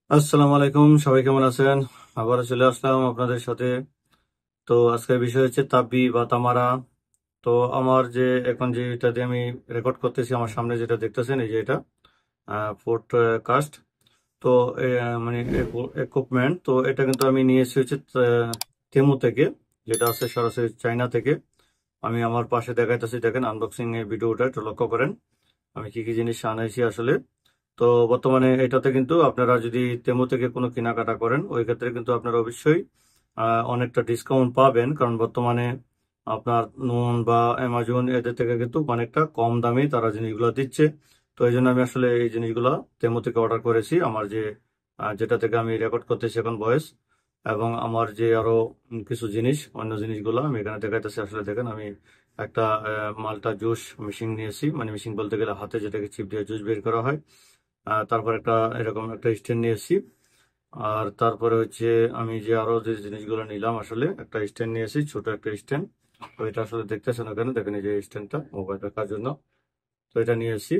আসসালামু আলাইকুম, সবাই কেমন আছেন? আবারও চলে আসলাম আপনাদের সাথে। তো আজকের বিষয় হচ্ছে তাব্বি বা তামারা। তো আমার যে এখন যে এটা দিয়ে আমি রেকর্ড করতেছি, আমার সামনে যেটা দেখতেছেন এই যে এটা পডকাস্ট। তো মানে ইকুইপমেন্ট, তো এটা কিন্তু আমি নিয়েছি হচ্ছে তেমু থেকে, যেটা আছে সরাসরি চায়না থেকে। আমি আমার পাশে দেখাইতেছি, দেখেন আনবক্সিং এর ভিডিওটা একটু লক্ষ্য করেন আমি কি কি জিনিস আনাইছি আসলে। তো বর্তমানে এটাতে কিন্তু আপনারা যদি তেমু থেকে কোনো কেনাকাটা করেন, ওই ক্ষেত্রে কিন্তু আপনারা অবশ্যই অনেকটা ডিসকাউন্ট পাবেন, কারণ বর্তমানে আপনার নুন বা অ্যামাজন এদের থেকে কিন্তু অনেকটা কম দামে তারা জিনিসগুলো দিচ্ছে। তো এই জন্য আমি আসলে এই জিনিসগুলো তেমু থেকে অর্ডার করেছি, আমার যে যেটা থেকে আমি রেকর্ড করতেছি এখন ভয়েস, এবং আমার যে আরো কিছু জিনিস, অন্য জিনিসগুলো আমি এখানে দেখাইতেছি। আসলে দেখেন আমি একটা মাল্টা জুস মেশিন নিয়েছি, মানে মেশিন বলতে গেলে হাতে যেটাকে চিপ দিয়ে জুস বের করা হয়। তারপর একটা এরকম একটা স্ট্যান্ড নিয়েছি। আর তারপরে হচ্ছে আমি যে আরো যে জিনিসগুলো নিলাম, আসলে একটা স্ট্যান্ড নিয়েছি, ছোট একটা স্ট্যান্ড। তো এটা আসলে দেখতেছেন ওখানে, দেখেন এই যে স্ট্যান্ডটা মোবাইল রাখার জন্য। তো এটা নিয়েছি।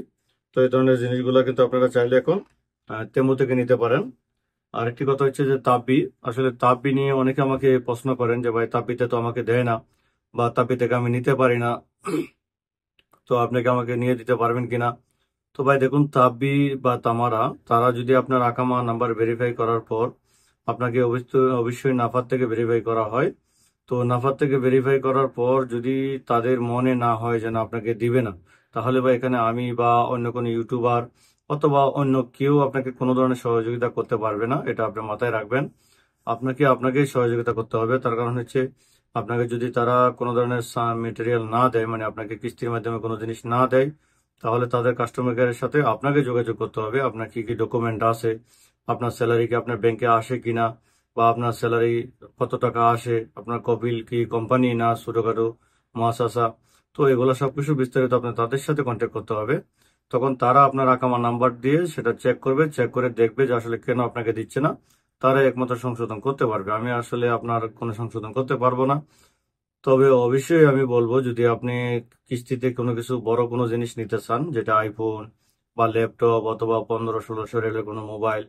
তো এই ধরনের জিনিসগুলো কিন্তু আপনারা চাইলে এখন তেমু থেকে নিতে পারেন। আরেকটি কথা হচ্ছে যে তাব্বি, আসলে তাব্বি নিয়ে অনেকে আমাকে প্রশ্ন করেন যে ভাই তাব্বিতে তো আমাকে দেয় না, বা তাব্বি থেকে আমি নিতে পারি না, তো আপনাকে আমাকে নিয়ে দিতে পারবেন কিনা। তো ভাই দেখুন, তাব্বি বা তামারা, তারা যদি আপনার আকামা নাম্বার ভেরিফাই করার পর আপনাকে অবশ্যই অবশ্যই নাফার থেকে ভেরিফাই করা হয়। তো নাফার থেকে ভেরিফাই করার পর যদি তাদের মনে না হয় যেন আপনাকে দিবে না, তাহলে বা এখানে আমি বা অন্য কোনো ইউটিউবার অথবা অন্য কেউ আপনাকে কোনো ধরনের সহযোগিতা করতে পারবে না, এটা আপনি মাথায় রাখবেন। আপনাকে আপনাকেই সহযোগিতা করতে হবে। তার কারণ হচ্ছে, আপনাকে যদি তারা কোনো ধরনের মেটেরিয়াল না দেয়, মানে আপনাকে কিস্তির মাধ্যমে কোনো জিনিস না দেয়, তাহলে তাদের কাস্টমার কেয়ারের সাথে আপনাকে যোগাযোগ করতে হবে। আপনার কি কি ডকুমেন্ট আছে, আপনার স্যালারি কি আপনার ব্যাংকে আসে কিনা, বা আপনার স্যালারি কত টাকা আসে, আপনার কপিল কি কোম্পানি না ছোটখাটো মহাশাসা। তো এগুলো সবকিছু বিস্তারিত আপনার তাদের সাথে কন্ট্যাক্ট করতে হবে। তখন তারা আপনার আকামা নাম্বার দিয়ে সেটা চেক করবে, চেক করে দেখবে যে আসলে কেন আপনাকে দিচ্ছে না। তারা একমাত্র সংশোধন করতে পারবে, আমি আসলে আপনার কোনো সংশোধন করতে পারবো না। তবে অবশ্যই আমি বলবো, যদি আপনি কিস্তিতে কোনো কিছু বড় কোনো জিনিস নিতে চান, যেটা আইফোন বা ল্যাপটপ অথবা 1500-1600 রেলের কোনো মোবাইল,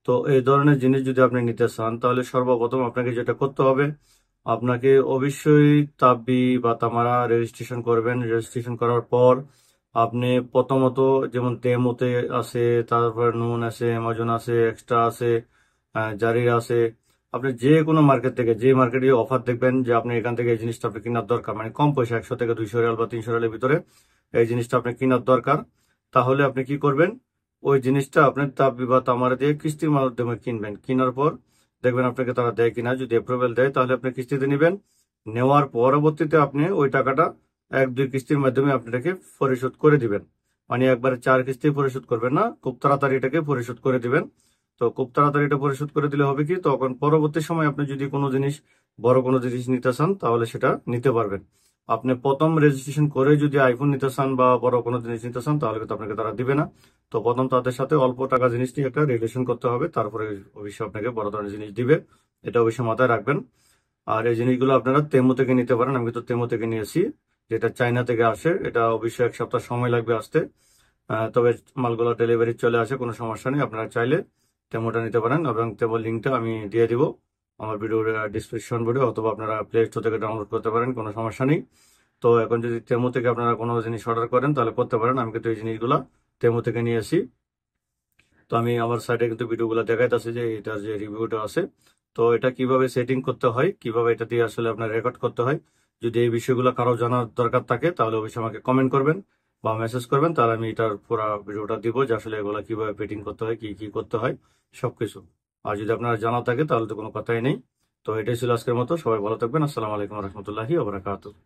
তো এই ধরনের জিনিস যদি আপনি নিতে চান, তাহলে সর্বপ্রথম আপনাকে যেটা করতে হবে, আপনাকে অবশ্যই তাব্বি বা তামারা রেজিস্ট্রেশন করবেন। রেজিস্ট্রেশন করার পর আপনি প্রথমত, যেমন তেমুতে আছে, তারপর নুন আছে, অ্যামাজন আছে, এক্সট্রা আছে, জারির আছে, আপনি যে কোনো মার্কেট থেকে, যে মার্কেটে অফার দেখবেন যে আপনি এখান থেকে এই জিনিসটা আপনি কেনার দরকার, মানে কম পয়সা 100 থেকে 200 রিয়াল বা 300 রিয়ালের ভিতরে এই জিনিসটা আপনি কেনার দরকার, তাহলে আপনি কি করবেন, ওই জিনিসটা আপনি তাব্বি বা তামারা দিয়ে কিস্তির মাধ্যমে কিনবেন। কেনার পর দেখবেন আপনাকে তারা দেয় কিনা, যদি অ্যাপ্রুভেল দেয় তাহলে আপনি কিস্তিতে নেবেন। নেওয়ার পরবর্তীতে আপনি ওই টাকাটা 1-2 কিস্তির মাধ্যমে আপনাকে পরিশোধ করে দিবেন। মানে একবারে 4 কিস্তি পরিশোধ করবেন না, খুব তাড়াতাড়ি এটাকে পরিশোধ করে দিবেন। তো খুব তাড়াতাড়ি এটা পরিশোধ করে দিলে হবে কি, তখন পরবর্তী সময় আপনি যদি কোনো জিনিস, বড় কোনো জিনিস নিতে চান, তাহলে সেটা নিতে পারবেন। আপনি প্রথম রেজিস্ট্রেশন করে যদি আইফোন নিতে চান বা বড় কোনো জিনিস নিতে চান, তাহলে কিন্তু আপনাকে তারা দিবে না। তো প্রথম তাদের সাথে অল্প টাকা জিনিস নিয়ে একটা রিলেশন করতে হবে, তারপরে অবশ্যই আপনাকে বড় ধরনের জিনিস দিবে। এটা অবশ্যই মাথায় রাখবেন। আর এই জিনিসগুলো আপনারা তেমু থেকে নিতে পারেন, আমি তো তেমু থেকে নিয়েছি, যেটা চায়না থেকে আসে। এটা অবশ্যই 1 সপ্তাহ সময় লাগবে আসতে। তবে মালগুলো ডেলিভারি চলে আসে, কোনো সমস্যা নেই। আপনারা চাইলে তেমুটা নিতে পারেন, এবং তেমুর লিঙ্কটা আমি দিয়ে দিব আমার ভিডিওর ডিসক্রিপশন ভিডিও, অথবা আপনারা প্লে স্টোর থেকে ডাউনলোড করতে পারেন, কোনো সমস্যা নেই। তো এখন যদি তেমু থেকে আপনারা কোনো জিনিস অর্ডার করেন, তাহলে করতে পারেন। আমি কিন্তু এই জিনিসগুলো তেমু থেকে নিয়েছি। তো আমি আমার সাইডে কিন্তু ভিডিওগুলো দেখাইতেছি যে এটার যে রিভিউটা আছে। তো এটা কিভাবে সেটিং করতে হয়, কিভাবে এটা দিয়ে আসলে আপনার রেকর্ড করতে হয়, যদি এই বিষয়গুলো কারো জানার দরকার থাকে, তাহলে অবশ্যই আমাকে কমেন্ট করবেন বা মেসেজ করবেন, তাহলে আমি এটার পুরো ভিডিওটা দিব যে আসলে এগুলো কিভাবে পেটিং করতে হয়, কি কি করতে হয়, সবকিছু। আর যদি আপনার জানা থাকে তাহলে তো কোনো কথাই নেই। তো এটাই ছিল আজকের মতো, সবাই ভালো থাকবেন। আসসালামু আলাইকুম রহমতুল্লাহি ওয়া বারাকাতুহু।